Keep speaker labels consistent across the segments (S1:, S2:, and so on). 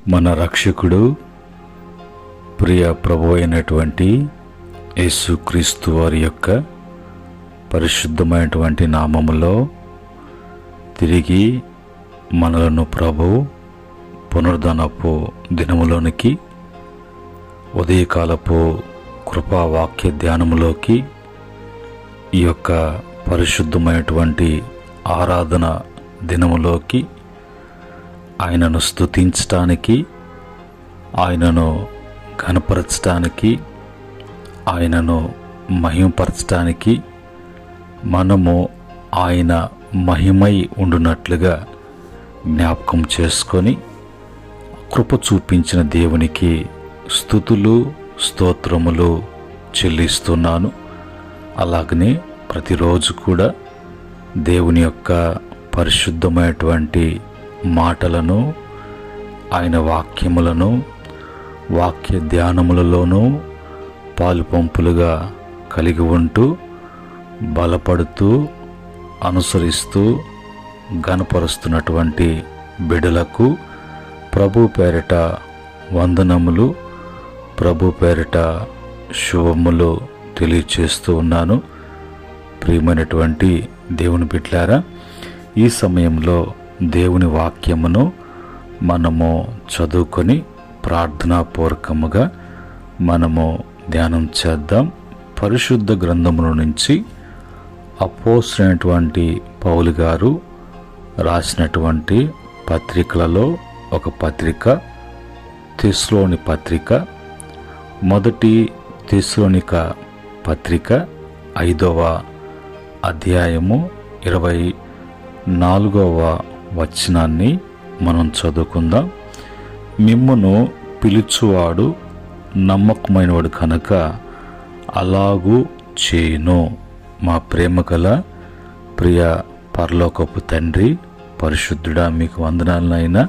S1: మన రక్షకుడు ప్రియ ప్రభువు అయినటువంటి యేసుక్రీస్తు వారి యొక్క పరిశుద్ధమైనటువంటి నామములో తిరిగి మనలను ప్రభువు పునరుద్ధరణపు దినములోనికి ఉదయకాలపు కృపావాక్య ధ్యానములోకి ఈ యొక్క పరిశుద్ధమైనటువంటి ఆరాధన దినములోకి ఆయనను స్తుతించటానికి, ఆయనను ఘనపరచటానికి, ఆయనను మహిమపరచటానికి, మనము ఆయన మహిమై ఉండునట్లుగా జ్ఞాపకం చేసుకొని కృప చూపించిన దేవునికి స్తుతులు స్తోత్రములు చెల్లిస్తున్నాను. అలాగనే ప్రతిరోజు కూడా దేవుని యొక్క పరిశుద్ధమైనటువంటి మాటలను, ఆయన వాక్యములను, వాక్య ధ్యానములలోనూ పాలుపంపులుగా కలిగి ఉంటూ బలపడుతూ అనుసరిస్తూ ఘనపరుస్తున్నటువంటి బిడ్డలకు ప్రభు పేరిట వందనములు, ప్రభు పేరిట శుభములు తెలియచేస్తూ ఉన్నాను. ప్రియమైనటువంటి దేవుని బిడ్డలారా, ఈ సమయంలో దేవుని వాక్యమును మనము చదువుకొని ప్రార్థనాపూర్వకముగా మనము ధ్యానం చేద్దాం. పరిశుద్ధ గ్రంథముల నుంచి అపోస్తలుడైనటువంటి పౌలు గారు రాసినటువంటి పత్రికలలో ఒక పత్రిక తెస్సలోని పత్రిక, మొదటి తెస్సలోనిక పత్రిక 5వ అధ్యాయము 24వ వచనాన్ని మనం చదువుకుందాం. మిమ్మును పిలుచువాడు నమ్మకమైనవాడు కనుక అలాగూ చేయును. మా ప్రేమ గల ప్రియ పరలోకపు తండ్రి, పరిశుద్ధుడా, మీకు వందనాలనైనా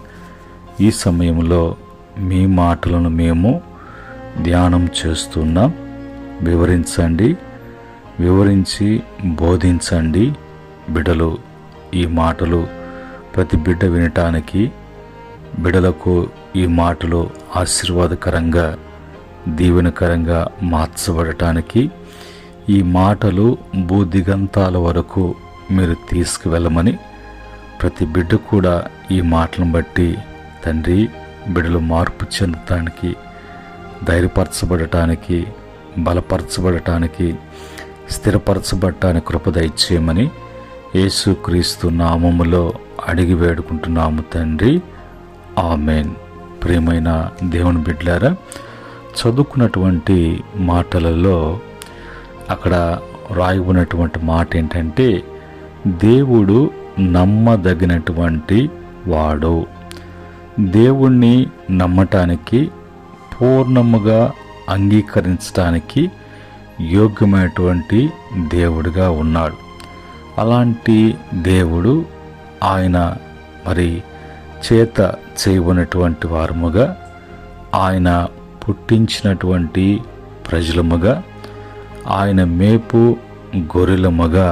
S1: ఈ సమయంలో మీ మాటలను మేము ధ్యానం చేస్తున్నాం. వివరించి బోధించండి. బిడ్డలు ఈ మాటలు ప్రతి బిడ్డ వినటానికి, బిడ్డలకు ఈ మాటలు ఆశీర్వాదకరంగా దీవెనకరంగా మార్చబడటానికి, ఈ మాటలు భూదిగంతాల వరకు మీరు తీసుకువెళ్ళమని ప్రతి బిడ్డ కూడా ఈ మాటలను బట్టి తండ్రి బిడ్డలు మార్పు చెందటానికి, ధైర్యపరచబడటానికి, బలపరచబడటానికి, స్థిరపరచబడటానికి కృప దయచేయమని యేసుక్రీస్తు నామములో అడిగి వేడుకుంటున్నాము తండ్రి, ఆమెన్. ప్రియమైన దేవుని బిడ్డలారా, చదువుకున్నటువంటి మాటలలో అక్కడ రాయబడినటువంటి మాట ఏంటంటే, దేవుడు నమ్మదగినటువంటి వాడు. దేవుణ్ణి నమ్మటానికి, పూర్ణముగా అంగీకరించడానికి యోగ్యమైనటువంటి దేవుడిగా ఉన్నాడు. అలాంటి దేవుడు ఆయన మరి చేత చేయబడినటువంటి వారముగా, ఆయన పుట్టించినటువంటి ప్రజలముగా, ఆయన మేపు గొర్రెలముగా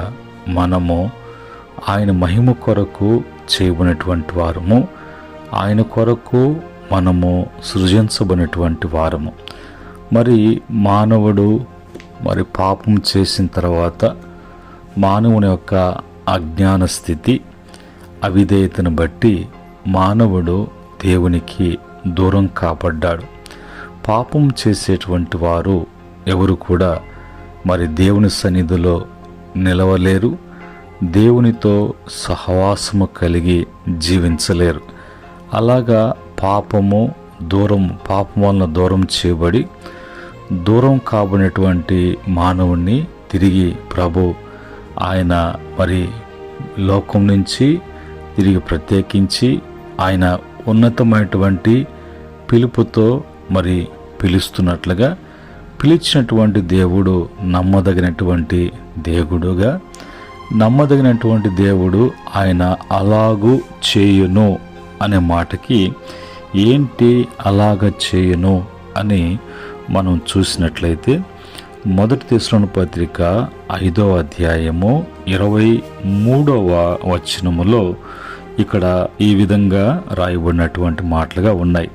S1: మనము ఆయన మహిమ కొరకు చేయబడినటువంటి వారము, ఆయన కొరకు మనము సృజించబడినటువంటి వారము. మరి మానవుడు మరి పాపం చేసిన తర్వాత మానవుని యొక్క అజ్ఞాన స్థితి, అవిధేయతను బట్టి మానవుడు దేవునికి దూరం కాబడ్డాడు. పాపం చేసేటువంటి వారు ఎవరు కూడా మరి దేవుని సన్నిధిలో నిలవలేరు, దేవునితో సహవాసము కలిగి జీవించలేరు. అలాగా పాపం వలన దూరం చేయబడి దూరం కాబడినటువంటి మానవుణ్ణి తిరిగి ప్రభు ఆయన మరి లోకం నుంచి తిరిగి ప్రత్యేకించి ఆయన ఉన్నతమైనటువంటి పిలుపుతో మరి పిలుస్తున్నట్లుగా పిలిచినటువంటి దేవుడు నమ్మదగినటువంటి దేవుడు ఆయన అలాగూ చేయును అనే మాటకి ఏంటి అలాగ చేయును అని మనం చూసినట్లయితే, మొదటి తెస్సలోనిక పత్రిక 5వ అధ్యాయము 23వ వచనములో ఇక్కడ ఈ విధంగా రాయబడినటువంటి మాటలుగా ఉన్నాయి.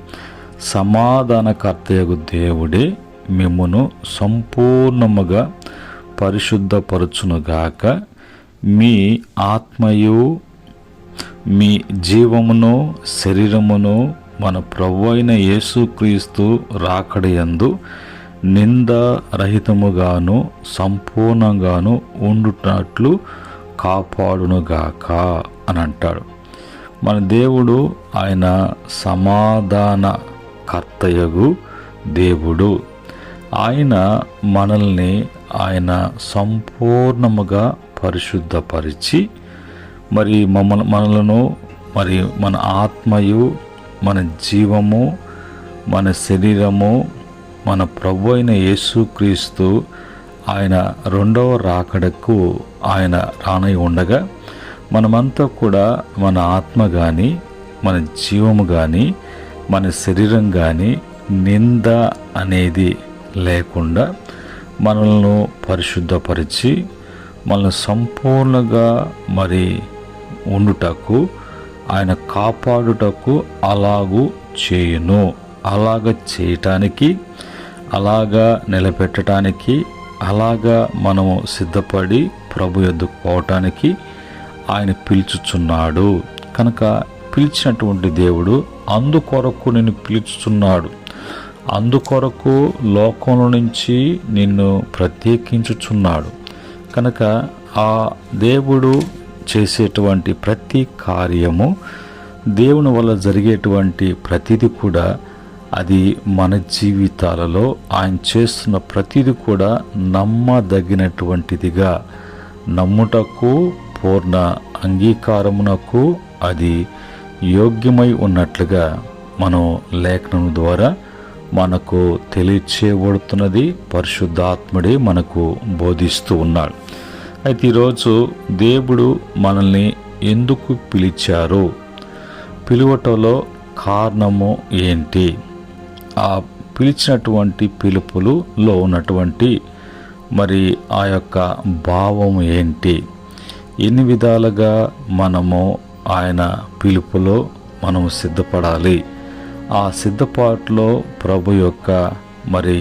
S1: సమాధానకర్తయగు దేవుడే మిమ్మును సంపూర్ణముగా పరిశుద్ధపరచునుగాక, మీ ఆత్మయు మీ జీవమును శరీరమును మన ప్రభువైన యేసుక్రీస్తు రాకడయందు నిందారహితముగాను సంపూర్ణంగాను ఉండునట్లు కాపాడునుగాక అని అంటాడు. మన దేవుడు ఆయన సమాధానకర్తయగు దేవుడు. ఆయన మనల్ని ఆయన సంపూర్ణముగా పరిశుద్ధపరిచి మరి మనలను మరి మన ఆత్మయు మన జీవము మన శరీరము మన ప్రభు అయిన యేసుక్రీస్తు ఆయన రెండవ రాకడకు ఆయన రానై ఉండగా మనమంతా కూడా మన ఆత్మ కానీ మన జీవము కానీ మన శరీరం కానీ నింద అనేది లేకుండా మనల్ని పరిశుద్ధపరిచి మనల్ని సంపూర్ణంగా మరి ఉండుటకు ఆయన కాపాడుటకు అలాగూ చేయును. అలాగ చేయటానికి, అలాగా నిలబెట్టడానికి, అలాగా మనము సిద్ధపడి ప్రభు యొద్దకు పోవటానికి ఆయన పిలుచుచున్నాడు. కనుక పిలిచినటువంటి దేవుడు అందుకొరకు నిన్ను పిలుచుచున్నాడు. అందుకొరకు లోకంలో నుంచి నిన్ను ప్రత్యేకించుచున్నాడు. కనుక ఆ దేవుడు చేసేటువంటి ప్రతి కార్యము, దేవుని వల్ల జరిగేటువంటి ప్రతిదీ కూడా అది మన జీవితాలలో ఆయన చేస్తున్న ప్రతిదీ కూడా నమ్మదగినటువంటిదిగా, నమ్ముటకు పూర్ణ అంగీకారమునకు అది యోగ్యమై ఉన్నట్లుగా మనం లేఖనం ద్వారా మనకు తెలియచేయబడుతున్నది. పరిశుద్ధాత్ముడే మనకు బోధిస్తూ ఉన్నాడు. అయితే ఈరోజు దేవుడు మనల్ని ఎందుకు పిలిచారు, పిలువటంలో కారణము ఏంటి, ఆ పిలిచినటువంటి పిలుపులో ఉన్నటువంటి మరి ఆ యొక్క భావం ఏంటి, ఎన్ని విధాలుగా మనము ఆయన పిలుపులో మనము సిద్ధపడాలి, ఆ సిద్ధపాటులో ప్రభు యొక్క మరి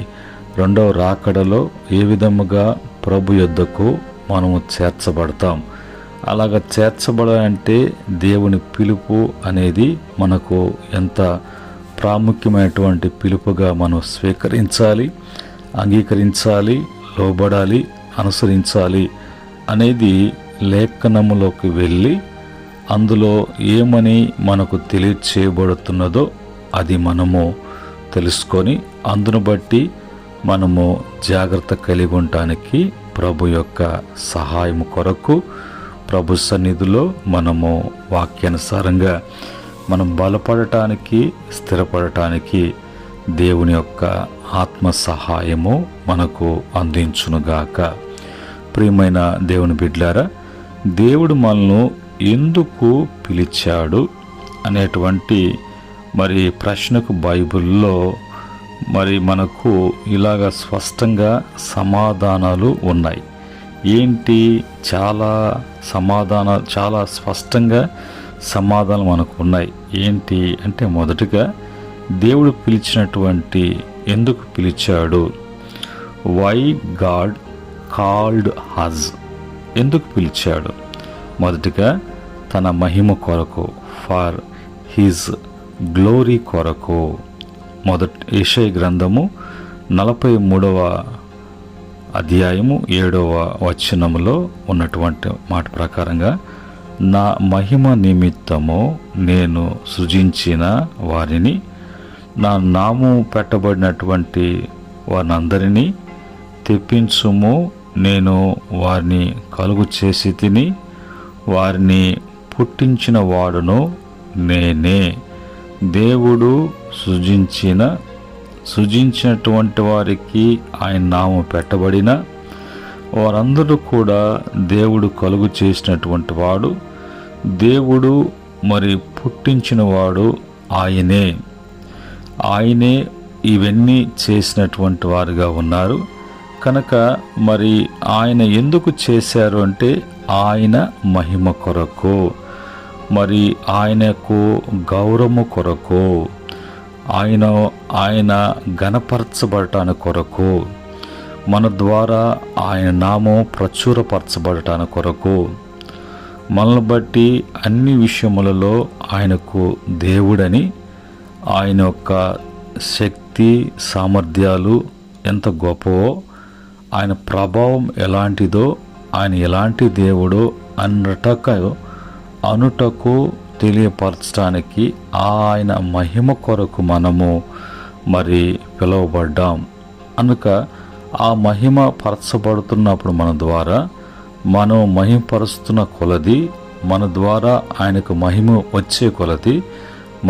S1: రెండవ రాకడలో ఏ విధముగా ప్రభు యొద్దకు మనము చేర్చబడతాం. అలాగ చేర్చబడాలంటే దేవుని పిలుపు అనేది మనకు ఎంత ప్రాముఖ్యమైనటువంటి పిలుపుగా మనం స్వీకరించాలి, అంగీకరించాలి, లోబడాలి, అనుసరించాలి అనేది లేఖనములోకి వెళ్ళి అందులో ఏమని మనకు తెలియచేయబడుతున్నదో అది మనము తెలుసుకొని అందును బట్టి మనము జాగ్రత్త కలిగి ఉండటానికి ప్రభు యొక్క సహాయం కొరకు ప్రభు సన్నిధిలో మనము వాక్యానుసారంగా మనం బలపడటానికి, స్థిరపడటానికి దేవుని యొక్క ఆత్మ సహాయము మనకు అందించునుగాక. ప్రియమైన దేవుని బిడ్డలారా, దేవుడు మనల్ని ఎందుకు పిలిచాడు అనేటువంటి మరి ప్రశ్నకు బైబిల్లో మరి మనకు ఇలాగ స్పష్టంగా సమాధానాలు ఉన్నాయి. ఏంటి? చాలా స్పష్టంగా సమాధానాలు మనకు ఉన్నాయి. ఏంటి అంటే, మొదటిగా దేవుడు పిలిచినటువంటి, ఎందుకు పిలిచాడు, వై గాడ్ కాల్డ్ హజ్, ఎందుకు పిలిచాడు? మొదటిగా తన మహిమ కొరకు, ఫర్ హిజ్ గ్లోరీ కొరకు. యెషయా గ్రంథము 43వ అధ్యాయము 7వ వచనములో ఉన్నటువంటి మాట ప్రకారంగా, నా మహిమ నిమిత్తము నేను సృజించిన వారిని, నా నామము పెట్టబడినటువంటి వారినందరినీ తెప్పించుము, నేను వారిని కలుగు చేసి తిని, వారిని పుట్టించిన వాడును నేనే. దేవుడు సృజించినటువంటి వారికి ఆయన నామం పెట్టబడిన వారందరూ కూడా దేవుడు కలుగు చేసినటువంటి వాడు, దేవుడు మరి పుట్టించిన వాడు ఆయనే ఇవన్నీ చేసినటువంటి వారుగా ఉన్నారు. కనుక మరి ఆయన ఎందుకు చేశారు అంటే, ఆయన మహిమ కొరకు. మరి ఆయనకు గౌరవము కొరకు, ఆయన ఘనపరచబడటానికి కొరకు, మన ద్వారా ఆయన నామం ప్రచురపరచబడటానికి కొరకు, మనల్ని బట్టి అన్ని విషయములలో ఆయనకు దేవుడని, ఆయన యొక్క శక్తి సామర్థ్యాలు ఎంత గొప్పవో, ఆయన ప్రభావం ఎలాంటిదో, ఆయన ఎలాంటి దేవుడో అనుటకు తెలియపరచడానికి ఆయన మహిమ కొరకు మనము మరి పిలువబడ్డాం. కనుక ఆ మహిమ పరచబడుతున్నప్పుడు మన ద్వారా, మనం మహిమపరుస్తున్న కొలది, మన ద్వారా ఆయనకు మహిమ వచ్చే కొలది,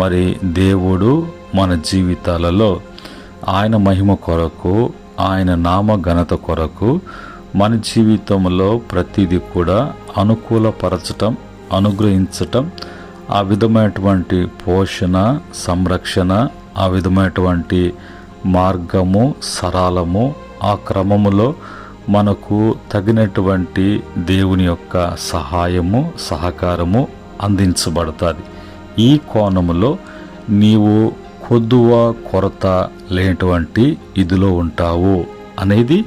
S1: మరి దేవుడు మన జీవితాలలో ఆయన మహిమ కొరకు, ఆయన నామ ఘనత కొరకు మన జీవితంలో ప్రతిదీ కూడా అనుకూలపరచటం, అనుగ్రహించటం, ఆ విధమైనటువంటి పోషణ, సంరక్షణ, ఆ విధమైనటువంటి మార్గము, సరళము, ఆ క్రమములో మనకు తగినటువంటి దేవుని యొక్క సహాయము, సహకారము అందించబడుతుంది. ఈ కోణములో నీవు కొద్దువ కొరత లేనటువంటి ఇదిలో ఉంటావు అనేది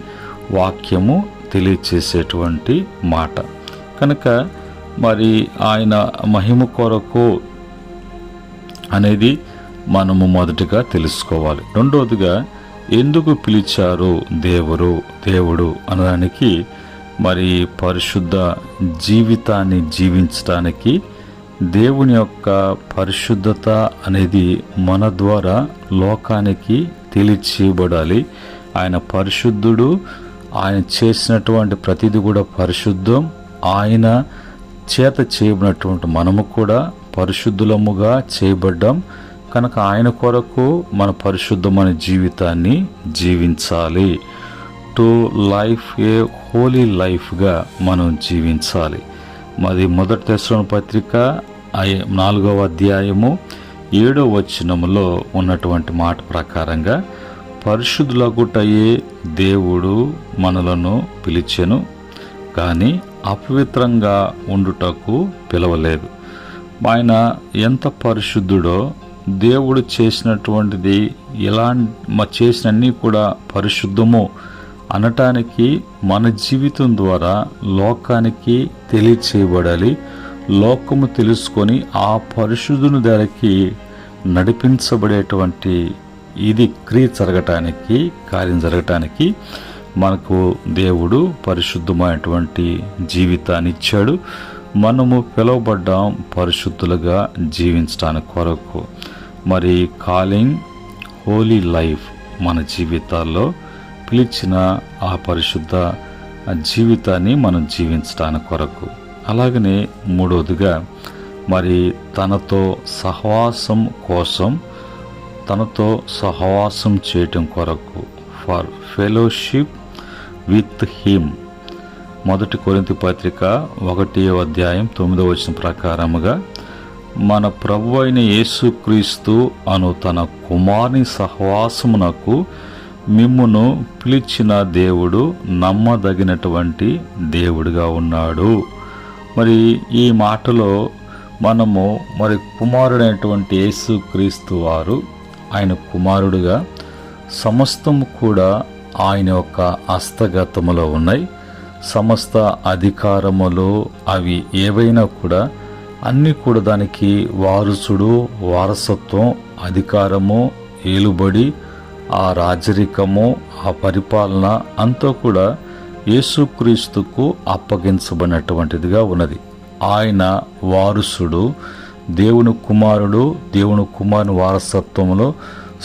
S1: వాక్యము తెలియచేసేటువంటి మాట. కనుక మరి ఆయన మహిమ కొరకు అనేది మనము మొదటిగా తెలుసుకోవాలి. రెండవదిగా, ఎందుకు పిలిచారు దేవుడు అనడానికి, మరి పరిశుద్ధ జీవితాన్ని జీవించడానికి దేవుని యొక్క పరిశుద్ధత అనేది మన ద్వారా లోకానికి తెలియచేయబడాలి. ఆయన పరిశుద్ధుడు, ఆయన చేసినటువంటి ప్రతిదీ కూడా పరిశుద్ధం. ఆయన చేత చేయబడినటువంటి మనము కూడా పరిశుద్ధులముగా చేయబడ్డాం. కనుక ఆయన కొరకు మన పరిశుద్ధమైన జీవితాన్ని జీవించాలి. టు లైఫ్ ఏ హోలీ లైఫ్గా మనం జీవించాలి. మరి మొదటి తెస్సలోనికీ పత్రిక 4వ అధ్యాయము 7వ వచనములో ఉన్నటువంటి మాట ప్రకారంగా, పరిశుద్ధులగుటయే దేవుడు మనలను పిలిచెను, కానీ అపవిత్రంగా ఉండుటకు పిలవలేదు. ఆయన ఎంత పరిశుద్ధుడో, దేవుడు చేసినటువంటిది చేసినన్నీ కూడా పరిశుద్ధము అనటానికి మన జీవితం ద్వారా లోకానికి తెలియచేయబడాలి. లోకము తెలుసుకొని ఆ పరిశుద్ధుని దగ్గరికి నడిపించబడేటువంటి ఇది కార్యం జరగటానికి మనకు దేవుడు పరిశుద్ధమైనటువంటి జీవితాన్ని ఇచ్చాడు. మనము పిలువబడ్డాం పరిశుద్ధులుగా జీవించడానికి కొరకు. మరి కాలింగ్ హోలీ లైఫ్ మన జీవితాల్లో పిలిచిన ఆ పరిశుద్ధ జీవితాన్ని మనం జీవించడానికి కొరకు. అలాగనే మూడవదిగా, మరి తనతో సహవాసం చేయటం కొరకు, ఫర్ ఫెలోషిప్ విత్ హిమ్. మొదటి కొరింథీ పత్రిక 1వ అధ్యాయం 9వ వచనం ప్రకారముగా, మన ప్రభు అయిన యేసుక్రీస్తు అను తన కుమారుని సహవాసమునకు మిమ్మును పిలిచిన దేవుడు నమ్మదగినటువంటి దేవుడిగా ఉన్నాడు. మరి ఈ మాటలో మనము మరి కుమారుడైనటువంటి యేసుక్రీస్తు వారు, ఆయన కుమారుడుగా సమస్తము కూడా ఆయన యొక్క హస్తగతములో ఉన్నాయి. సమస్త అధికారములు అవి ఏవైనా కూడా అన్నీ కూడా దానికి వారసుడు, వారసత్వం, అధికారము, ఏలుబడి, ఆ రాజరికము, ఆ పరిపాలన అంతా కూడా యేసుక్రీస్తుకు అప్పగించబడినటువంటిదిగా ఉన్నది. ఆయన వారసుడు, దేవుని కుమారుడు, దేవుని కుమారుని వారసత్వంలో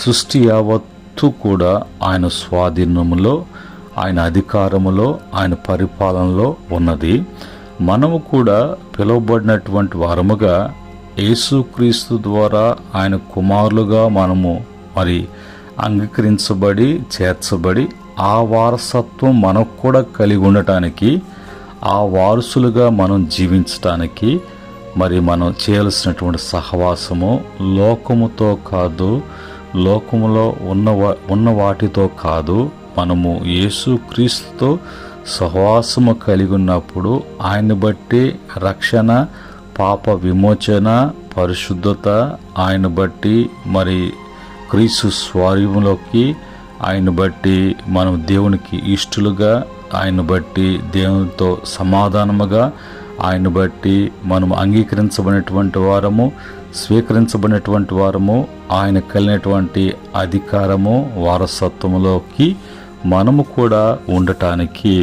S1: సృష్టి యావత్తు కూడా ఆయన స్వాధీనములో, ఆయన అధికారములో, ఆయన పరిపాలనలో ఉన్నది. మనము కూడా పిలువబడినటువంటి వారముగా యేసుక్రీస్తు ద్వారా ఆయన కుమారులుగా మనము మరి అంగీకరించబడి చేర్చబడి ఆ వారసత్వం మనకు కూడా కలిగి ఉండటానికి, ఆ వారసులుగా మనం జీవించటానికి మరి మనం చేయాల్సినటువంటి సహవాసము లోకముతో కాదు, లోకములో ఉన్న వాటితో కాదు. మనము యేసుక్రీస్తుతో సహవాసము కలిగి ఉన్నప్పుడు ఆయన్ని బట్టి రక్షణ పాప విమోచన, పరిశుద్ధత ఆయన బట్టి, మరి క్రీస్తు స్వారీములోకి ఆయన బట్టి మనం దేవునికి ఇష్టలుగా, ఆయన బట్టి దేవునితో సమాధానముగా, ఆయన బట్టి మనం అంగీకరించబడినటువంటి వారము, స్వీకరించబడినటువంటి వారము, ఆయన కలిగినటువంటి అధికారము, వారసత్వములోకి మనము కూడా ఉండటానికి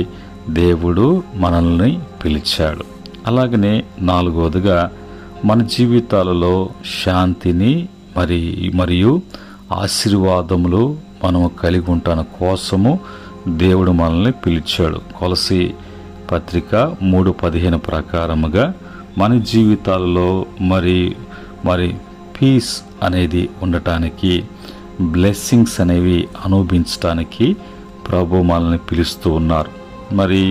S1: దేవుడు మనల్ని పిలిచాడు. అలాగనే నాలుగవదిగా మన జీవితాలలో శాంతిని మరియు ఆశీర్వాదములు మనము కలిగి ఉంటాను కోసము దేవుడు మనల్ని పిలిచాడు. కొలసి పత్రిక 3:15 ప్రకారముగా మన జీవితాలలో మరి పీస్ అనేది ఉండటానికి, బ్లెస్సింగ్స్ అనేవి అనుభవించటానికి ప్రభు మనల్ని పిలుస్తూ ఉన్నారు. మరి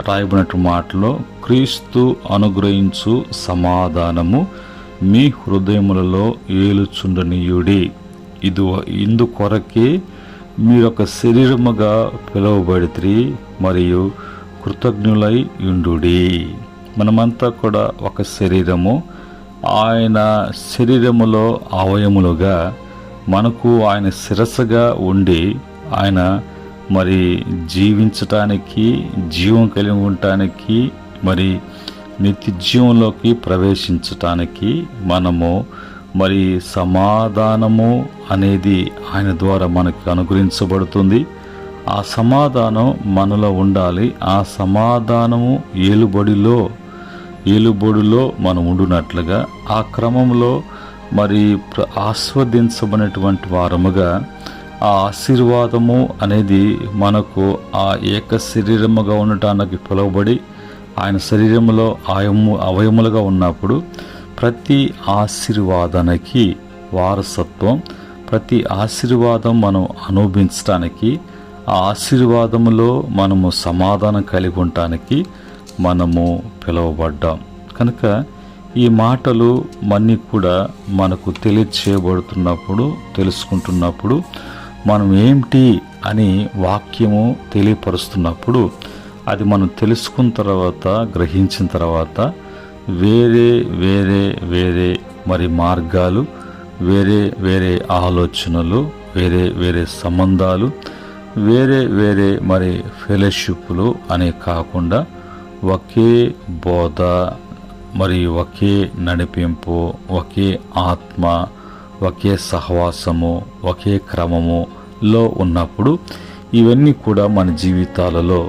S1: రాయబడినట్టు మాటలో క్రీస్తు అనుగ్రహించు సమాధానము మీ హృదయములలో ఏలుచుండనీయుడి, ఇందుకొరకే మీరొక శరీరముగా పిలువబడితిరి మరియు కృతజ్ఞులై యుండుడి. మనమంతా కూడా ఒక శరీరము, ఆయన శరీరములో అవయములుగా మనకు ఆయన శిరస్సుగా ఉండి ఆయన మరి జీవించటానికి, జీవం కలిగి ఉండటానికి, మరి నిత్య జీవంలోకి ప్రవేశించటానికి మనము మరి సమాధానము అనేది ఆయన ద్వారా మనకి అనుగ్రహించబడుతుంది. ఆ సమాధానం మనలో ఉండాలి. ఆ సమాధానము ఏలుబడిలో మనం ఉండునట్లుగా ఆ క్రమంలో మరి ఆస్వాదించబడినటువంటి వారముగా ఆ ఆశీర్వాదము అనేది మనకు ఆ ఏక శరీరముగా ఉండటానికి పిలువబడి ఆయన శరీరంలో అవయములుగా ఉన్నప్పుడు ప్రతి ఆశీర్వాదానికి వారసత్వం, ప్రతి ఆశీర్వాదం మనం అనుభవించడానికి, ఆ ఆశీర్వాదములో మనము సమాధానం కలిగి ఉండటానికి మనము పిలువబడ్డాం. కనుక ఈ మాటలు మన్ని కూడా మనకు తెలియచేయబడుతున్నప్పుడు, తెలుసుకుంటున్నప్పుడు, మనం ఏమిటి అని వాక్యము తెలియపరుస్తున్నప్పుడు అది మనం తెలుసుకున్న తర్వాత, గ్రహించిన తర్వాత వేరే మరి మార్గాలు, వేరే ఆలోచనలు, వేరే సంబంధాలు, వేరే మరి ఫెలోషిప్లు అనే కాకుండా ఒకే బోధ, మరి ఒకే నడిపింపు, ఒకే ఆత్మ, ఒకే సహవాసము, ఒకే క్రమములో ఉన్నప్పుడు ఇవన్నీ కూడా మన జీవితాలలో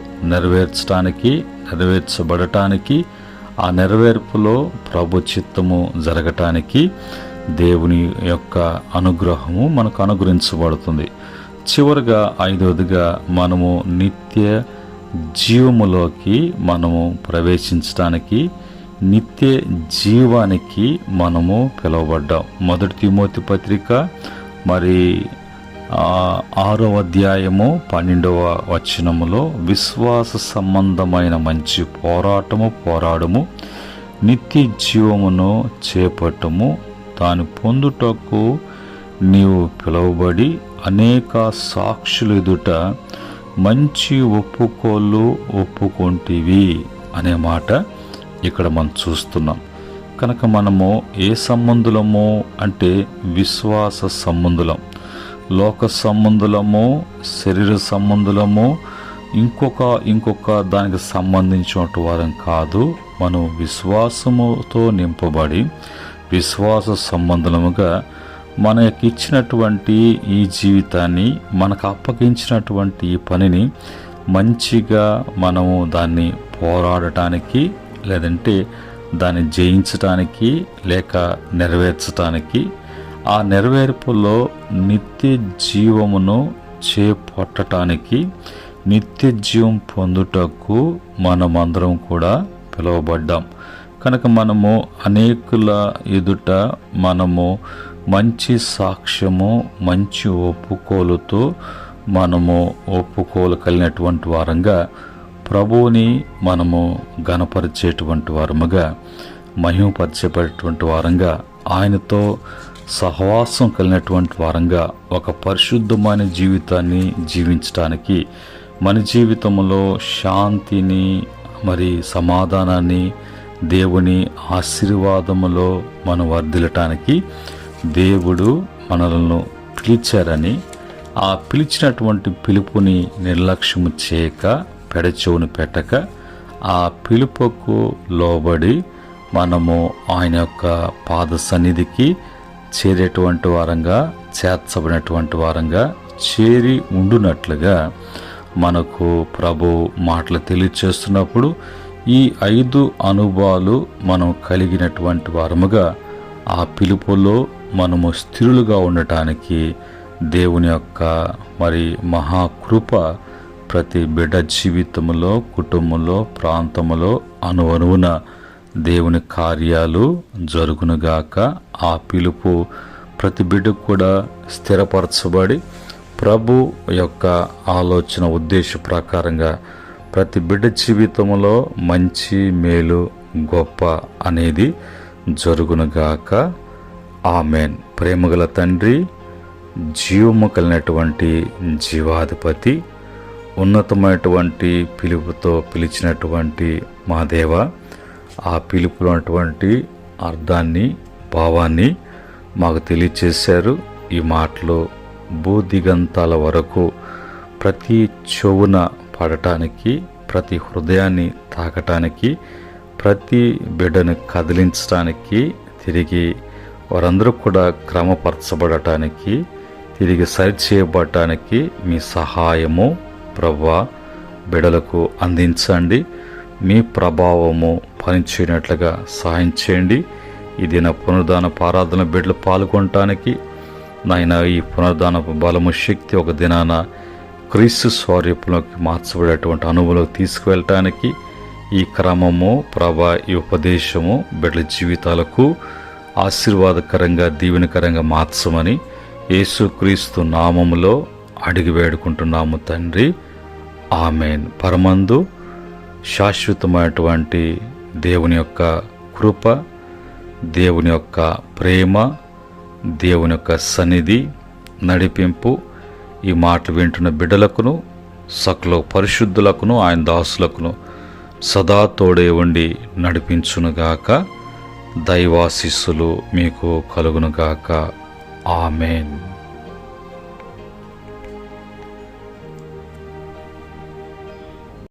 S1: నెరవేర్చబడటానికి, ఆ నెరవేర్పులో ప్రభు చిత్తము జరగటానికి దేవుని యొక్క అనుగ్రహము మనకు అనుగ్రహించబడుతుంది. చివరిగా ఐదవదిగా మనము నిత్య జీవములోకి మనము ప్రవేశించడానికి, నిత్య జీవానికి మనము పిలువబడ్డాం. 1 తిమోతి పత్రిక మరి 6వ అధ్యాయము 12వ వచనములో విశ్వాస సంబంధమైన మంచి పోరాడము, నిత్య జీవమును చేపట్టము, దాని పొందుటకు నీవు పిలువబడి అనేక సాక్షులు ఎదుట మంచి ఒప్పుకొంటివి అనే మాట ఇక్కడ మనం చూస్తున్నాం. కనుక మనము ఏ సంబంధులము అంటే విశ్వాస సంబంధులం, లోక సంబంధులము, శరీర సంబంధులము, ఇంకొక దానికి సంబంధించినటువంటి వారం కాదు. మనం విశ్వాసముతో నింపబడి విశ్వాస సంబంధముగా మనకి ఇచ్చినటువంటి ఈ జీవితాన్ని, మనకు అప్పగించినటువంటి ఈ పనిని మంచిగా మనము దాన్ని పోరాడటానికి, లేదంటే దాన్ని జయించటానికి, లేక నెరవేర్చటానికి, ఆ నెరవేర్పులో నిత్య జీవమును చేపట్టడానికి, నిత్య జీవం పొందుటకు మనమందరం కూడా పిలువబడ్డాం. కనుక మనము అనేకుల ఎదుట మనము మంచి సాక్ష్యము, మంచి ఒప్పుకోలుతో మనము ఒప్పుకోలు కలిగినటువంటి వారంగా, ప్రభువుని మనము ఘనపరిచేటువంటి వారముగా, మహిమపరిచేటువంటి వారంగా, ఆయనతో సహవాసం కలిగినటువంటి వారంగా ఒక పరిశుద్ధమైన జీవితాన్ని జీవించడానికి, మన జీవితంలో శాంతిని, మరి సమాధానాన్ని, దేవుని ఆశీర్వాదములో మనం వర్ధిల్లటానికి దేవుడు మనలను పిలిచారని, ఆ పిలిచినటువంటి పిలుపుని నిర్లక్ష్యము చేయక, పెడచెవును పెట్టక, ఆ పిలుపుకు లోబడి మనము ఆయన యొక్క పాద సన్నిధికి చేరేటువంటి వారంగా, చేర్చబడినటువంటి వారంగా చేరి ఉండునట్లుగా మనకు ప్రభు మాటలు తెలియచేస్తున్నప్పుడు ఈ 5 అనుభవాలు మనం కలిగినటువంటి వారముగా ఆ పిలుపులో మనము స్థిరులుగా ఉండటానికి దేవుని యొక్క మహాకృప ప్రతి బిడ్డ జీవితంలో, కుటుంబంలో, ప్రాంతంలో అణువణువున దేవుని కార్యాలు జరుగునుగాక. ఆ పిలుపు ప్రతి బిడ్డకు కూడా స్థిరపరచబడి ప్రభు యొక్క ఆలోచన ఉద్దేశ ప్రకారంగా ప్రతి బిడ్డ జీవితంలో మంచి, మేలు, గొప్ప అనేది జరుగునుగాక. ఆమెన్. ప్రేమగల తండ్రి, జీవము కలిగినటువంటి జీవాధిపతి, ఉన్నతమైనటువంటి పిలుపుతో పిలిచినటువంటి మా దేవ, ఆ పిలుపులో ఉన్నటువంటి అర్థాన్ని, భావాన్ని మాకు తెలియచేశారు. ఈ మాటలు భూదిగంతాల వరకు ప్రతి చెవున పడటానికి, ప్రతి హృదయాన్ని తాకటానికి, ప్రతి బిడ్డను కదిలించడానికి, తిరిగి వారందరూ కూడా క్రమపరచబడటానికి, తిరిగి సరిచేయబడటానికి మీ సహాయము ప్రభువా బిడ్డలకు అందించండి. మీ ప్రభావము పనిచేయనట్లుగా సహాయం చేయండి. ఇది నా పునరుద్ధానపు ఆరాధన బిడ్డలు పాల్గొనటానికి, నాయన ఈ పునరుద్ధానపు బలము, శక్తి ఒక దినాన క్రీస్తు స్వరూపంలోకి మార్చబడేటువంటి అనుభవంలోకి తీసుకువెళ్ళటానికి ఈ క్రమము ప్రభా, ఈ ఉపదేశము బిడ్డల జీవితాలకు ఆశీర్వాదకరంగా, దీవెనకరంగా మార్చమని యేసుక్రీస్తు నామములో అడిగి వేడుకుంటున్నాము తండ్రి. ఆమెన్. పరమందు శాశ్వతమైనటువంటి దేవుని యొక్క కృప, దేవుని యొక్క ప్రేమ, దేవుని యొక్క సన్నిధి, నడిపింపు ఈ మాట వింటున్న బిడ్డలకును, సకల పరిశుద్ధులకును, ఆయన దాసులకును సదా తోడే ఉండి నడిపించునుగాక. దైవాశీస్సులు మీకు కలుగునుగాక. ఆమెన్.